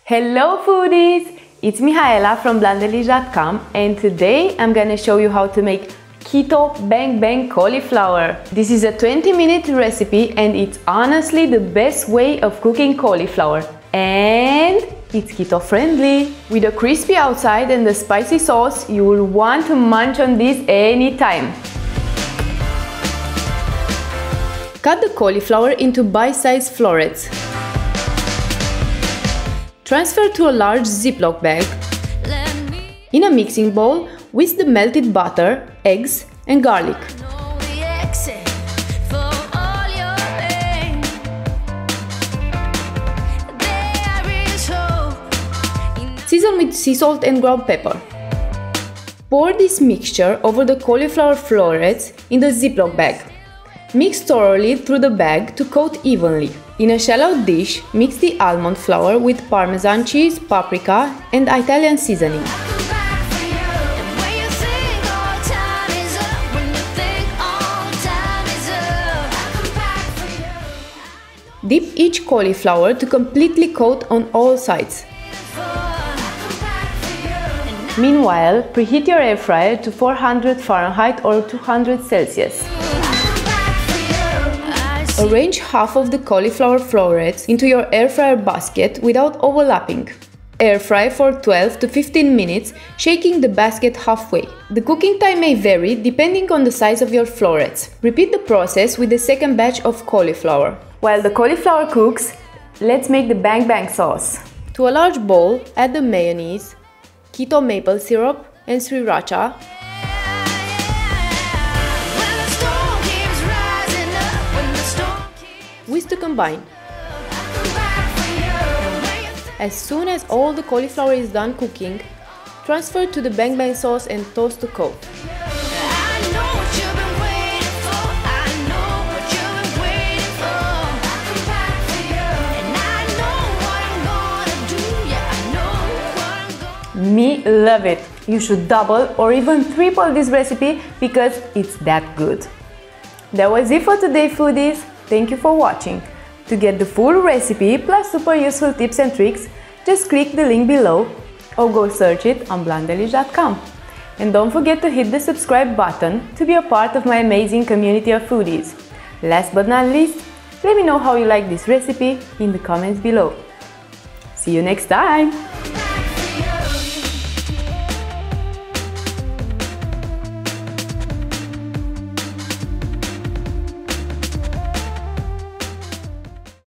Hello foodies! It's Mihaela from blandelicious.com and today I'm gonna show you how to make keto bang bang cauliflower. This is a 20-minute recipe and it's honestly the best way of cooking cauliflower. And it's keto friendly. With a crispy outside and the spicy sauce, you will want to munch on this anytime. Cut the cauliflower into bite-sized florets. Transfer to a large ziplock bag. In a mixing bowl, whisk the melted butter, eggs and garlic. Season with sea salt and ground pepper. Pour this mixture over the cauliflower florets in the ziplock bag. Mix thoroughly through the bag to coat evenly. In a shallow dish, mix the almond flour with Parmesan cheese, paprika and Italian seasoning. Dip each cauliflower to completely coat on all sides. Meanwhile, preheat your air fryer to 400 Fahrenheit or 200 Celsius. Arrange half of the cauliflower florets into your air fryer basket without overlapping. Air fry for 12 to 15 minutes, shaking the basket halfway. The cooking time may vary depending on the size of your florets. Repeat the process with the second batch of cauliflower. While the cauliflower cooks, let's make the bang bang sauce. To a large bowl, add the mayonnaise, keto maple syrup and Sriracha. Whisk to combine. As soon as all the cauliflower is done cooking, transfer to the bang bang sauce and toast to coat. Me love it! You should double or even triple this recipe because it's that good. That was it for today, foodies. Thank you for watching. To get the full recipe plus super useful tips and tricks, just click the link below or go search it on blandelicious.com. And don't forget to hit the subscribe button to be a part of my amazing community of foodies. Last but not least, let me know how you like this recipe in the comments below. See you next time!